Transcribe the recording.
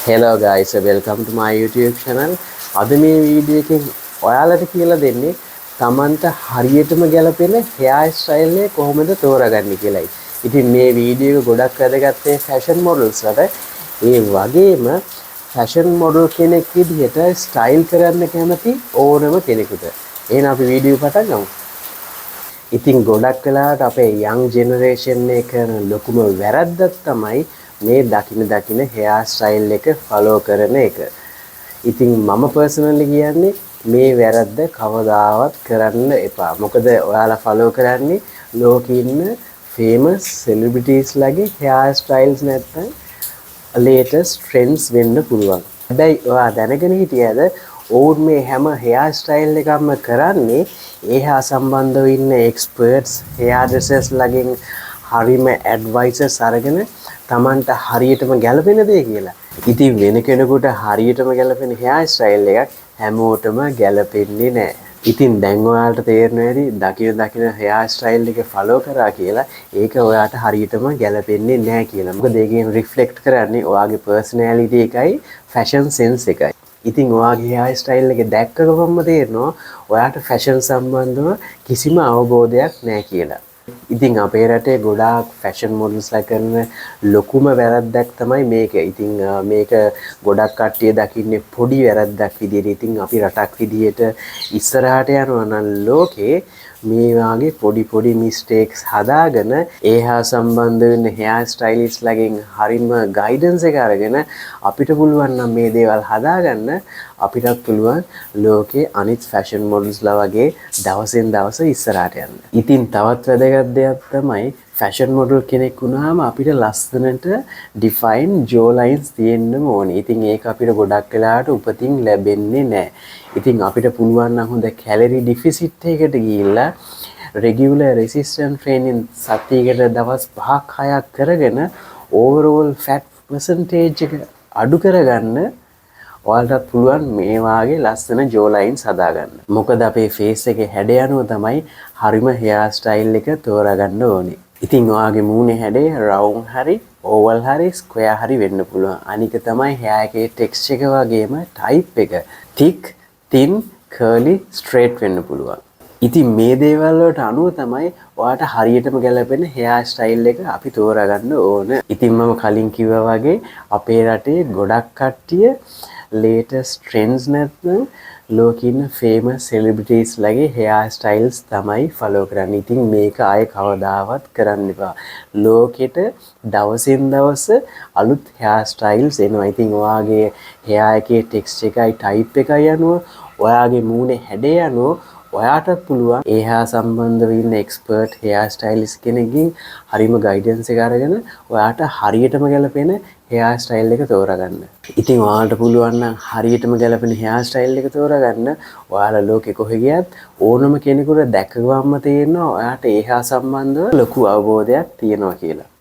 Hello guys, welcome to my YouTube channel. අද මේ video එකෙන් ඔයාලට කියලා දෙන්නේ Tamanට හරියටම ගැලපෙන hair style එක කොහොමද තෝරගන්නේ කියලායි. ඉතින් මේ වීඩියෝ එක ගොඩක් වැදගත් fashion models වලට ඒ වගේම fashion model කෙනෙක් විදිහට style කරන්න කැමති ඕනම කෙනෙකුට. එහෙනම් අපි වීඩියෝ පටන් ගමු. ඉතින් ගොඩක් වෙලාවට අපේ young generation එක කරන ලොකුම වැරද්දක් තමයි මේ දකින hair style එක follow කරන එක. ඉතින් මම personally කියන්නේ මේ වැරද්ද කවදාවත් කරන්න එපා. මොකද ඔයාලා follow කරන්නේ ලෝකේ ඉන්න famous celebrities ලගේ hair styles නැත්නම් latest trends වෙන්න පුළුවන්. හැබැයි ඔයා දැනගෙන හිටියද ඔවුන් මේ හැම hair style එකක්ම කරන්නේ ඒ හා සම්බන්ධව ඉන්න experts hair dressers ලගෙන් හරිම advices අරගෙන Tamanට හරියටම ගැලපෙන දේ කියලා. ඉතින් වෙන කෙනෙකුට හරියටම ගැලපෙන hair style එකක් හැමෝටම ගැලපෙන්නේ නැහැ. ඉතින් දැන් ඔයාලට තේරෙනවා ඇති දකින hair style එක follow කරා කියලා ඒක ඔයාට හරියටම ගැලපෙන්නේ නැහැ කියලා. මොකද ඒකෙන් reflect කරන්නේ ඔයාගේ personality එකයි fashion sense එකයි. ඉතින් ඔයාගේ hair style එක දැක්ක ගමන්ම තේරෙනවා ඔයාට fashion සම්බන්ධව කිසිම අවබෝධයක් නැහැ කියලා. ඉතින් අපේ රටේ ගොඩාක් fashion models ලා කරන ලොකුම වැරද්දක් තමයි මේක. ඉතින් මේක ගොඩක් කට්ටිය දකින්නේ පොඩි වැරද්දක් විදියට. ඉතින් අපි රටක් විදියට ඉස්සරහට යනවා නම් ලෝකේ මේ වාගේ පොඩි mistakes හදාගෙන ඒහා සම්බන්ධ වෙන hair stylist ලගෙන් හරිම guidance එක අරගෙන අපිට පුළුවන් නම් මේ දේවල් හදාගන්න අපිටත් පුළුවන් ලෝකේ අනිත් fashion models ලා වගේ දවසෙන් දවස ඉස්සරහට යන්න. ඉතින් තවත් වැදගත් දෙයක් තමයි fashion model කෙනෙක් වුණාම අපිට ලස්සනට define jaw lines තියෙන්න ඕනේ. ඉතින් ඒක අපිට ගොඩක් වෙලාවට උපතින් ලැබෙන්නේ නැහැ. ඉතින් අපිට පුළුවන් නම් හොඳ calorie deficit එකකට ගිහිල්ලා regular resistance training සතියකට දවස් 5ක් 6ක් කරගෙන overall fat percentage එක අඩු කරගන්න ඔයාලට පුළුවන් මේ වාගේ ලස්සන jaw lines හදාගන්න. මොකද අපේ face එකේ හැඩ අනුව තමයි හරිම hair style එක තෝරාගන්න ඕනේ. ඉතින් ඔයාගේ මූණේ හැඩය round හරි oval හරි square හරි වෙන්න පුළුවන්. අනික තමයි hair එකේ texture එක වගේම type එක thick, thin, curly, straight වෙන්න පුළුවන්. ඉතින් මේ දේවල් වලට අනුව තමයි ඔයාට හරියටම ගැලපෙන hair style එක අපි තෝරාගන්න ඕන. ඉතින් මම කලින් කිව්වා වගේ අපේ රටේ ගොඩක් කට්ටිය latest trends නැත්නම් ලෝකේ ඉන්න famous celebrities ලගේ hair styles තමයි follow කරන්නේ. ඉතින් මේක ආයේ කවදාවත් කරන්න එපා. ලෝකෙට දවසින් දවස අලුත් hair styles එනවා. ඉතින් ඔයාගේ hair එකේ texture එකයි type එකයි අනුව ඔයාගේ මූණේ හැඩය අනුව ඔයාටත් පුළුවන් ඒහා සම්බන්ධව ඉන්න expert hair stylist කෙනෙක්ගෙන් හරිම guidance එක අරගෙන ඔයාට හරියටම ගැලපෙන hair style එක තෝරාගන්න. ඉතින් ඔයාලට පුළුවන් නම් හරියටම ගැලපෙන hair style එක තෝරාගන්න ඔයාලා ලෝකෙ කොහෙ ගියත් ඕනම කෙනෙකුට දැක ගමන්ම තේරෙනවා ඔයාට ඒහා සම්බන්ධව ලොකු අවබෝධයක් තියෙනවා කියලා.